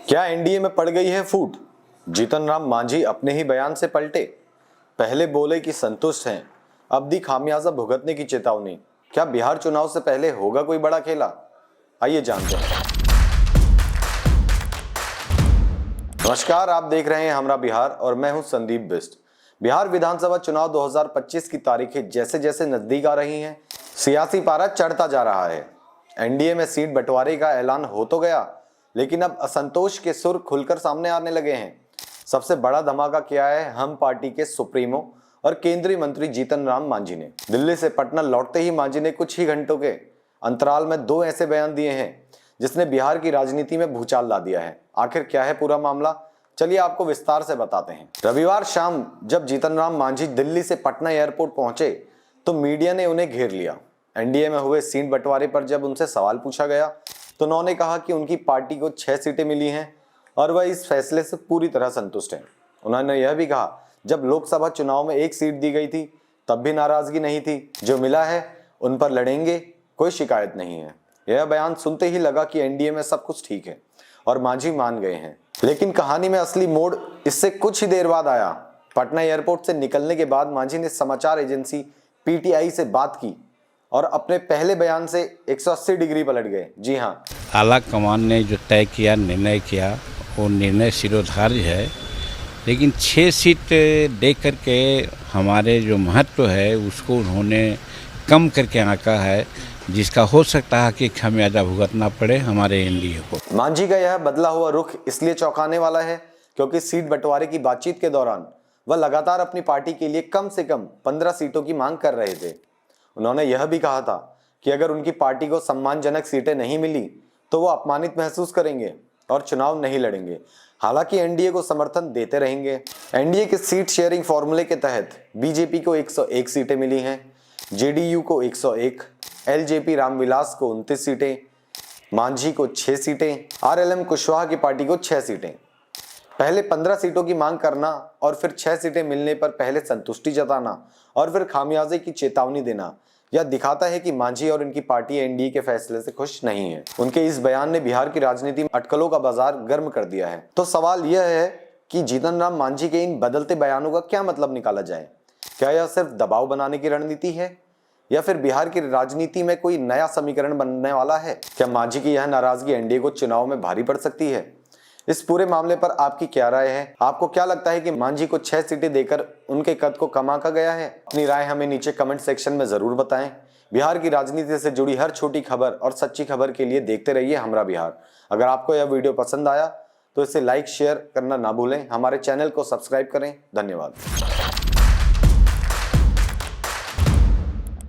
क्या एनडीए में पड़ गई है फूट? जीतन राम मांझी अपने ही बयान से पलटे। पहले बोले कि संतुष्ट हैं, अब दी खामियाजा भुगतने की चेतावनी। क्या बिहार चुनाव से पहले होगा कोई बड़ा खेला? आइए जानते हैं। नमस्कार, आप देख रहे हैं हमरा बिहार और मैं हूं संदीप बिष्ट। बिहार विधानसभा चुनाव 2025 की तारीखें जैसे जैसे नजदीक आ रही हैं, सियासी पारा चढ़ता जा रहा है। एनडीए में सीट बंटवारे का ऐलान हो तो गया, लेकिन अब असंतोष के सुर खुलकर सामने आने लगे हैं। सबसे बड़ा धमाका किया है हम पार्टी के सुप्रीमो और केंद्रीय मंत्री जीतन राम मांझी ने। दिल्ली से पटना लौटते ही मांझी ने कुछ ही घंटों के अंतराल में 2 ऐसे बयान दिए हैं जिसने बिहार की राजनीति में भूचाल ला दिया है। आखिर क्या है पूरा मामला, चलिए आपको विस्तार से बताते हैं। रविवार शाम जब जीतन राम मांझी दिल्ली से पटना एयरपोर्ट पहुंचे तो मीडिया ने उन्हें घेर लिया। एनडीए में हुए सीट बंटवारे पर जब उनसे सवाल पूछा गया तो उन्होंने कहा कि उनकी पार्टी को 6 सीटें मिली हैं और वह इस फैसले से पूरी तरह संतुष्ट हैं। उन्होंने यह भी कहा, जब लोकसभा चुनाव में 1 सीट दी गई थी तब भी नाराजगी नहीं थी, जो मिला है उन पर लड़ेंगे, कोई शिकायत नहीं है। यह बयान सुनते ही लगा कि एनडीए में सब कुछ ठीक है और मांझी मान गए हैं। लेकिन कहानी में असली मोड़ इससे कुछ ही देर बाद आया। पटना एयरपोर्ट से निकलने के बाद मांझी ने समाचार एजेंसी पीटीआई से बात की और अपने पहले बयान से 180 डिग्री पलट गए। जी हाँ, आला कमान ने जो तय किया, निर्णय किया, वो निर्णय शिरोधार्य है, लेकिन 6 सीट दे करके हमारे जो महत्व है उसको उन्होंने कम करके आंका है, जिसका हो सकता है कि खामियाजा भुगतना पड़े हमारे एनडीए को। मांझी का यह बदला हुआ रुख इसलिए चौंकाने वाला है क्योंकि सीट बंटवारे की बातचीत के दौरान वह लगातार अपनी पार्टी के लिए कम से कम 15 सीटों की मांग कर रहे थे। उन्होंने यह भी कहा था कि अगर उनकी पार्टी को सम्मानजनक सीटें नहीं मिली तो वो अपमानित महसूस करेंगे और चुनाव नहीं लड़ेंगे। हालांकि एनडीए को समर्थन देते रहेंगे। एनडीए के सीट शेयरिंग फॉर्मूले के तहत बीजेपी को 101 सीटें मिली हैं, जेडीयू को 101, एलजेपी रामविलास को 29 सीटें, मांझी को 6 सीटें, आरएलएम कुशवाहा की पार्टी को 6 सीटें। पहले 15 सीटों की मांग करना और फिर 6 सीटें मिलने पर पहले संतुष्टि जताना और फिर खामियाजे की चेतावनी देना, यह दिखाता है कि मांझी और इनकी पार्टी एनडीए के फैसले से खुश नहीं है। उनके इस बयान ने बिहार की राजनीति में अटकलों का बाजार गर्म कर दिया है। तो सवाल यह है कि जीतन राम मांझी के इन बदलते बयानों का क्या मतलब निकाला जाए? क्या यह सिर्फ दबाव बनाने की रणनीति है या फिर बिहार की राजनीति में कोई नया समीकरण बनने वाला है? क्या मांझी की यह नाराजगी एनडीए को चुनाव में भारी पड़ सकती है? इस पूरे मामले पर आपकी क्या राय है? आपको क्या लगता है कि मांझी को 6 सीटें देकर उनके कद को कम आंका गया है? अपनी राय हमें नीचे कमेंट सेक्शन में जरूर बताएं। बिहार की राजनीति से जुड़ी हर छोटी खबर और सच्ची खबर के लिए देखते रहिए हमरा बिहार। अगर आपको यह वीडियो पसंद आया तो इसे लाइक शेयर करना ना भूलें। हमारे चैनल को सब्सक्राइब करें। धन्यवाद।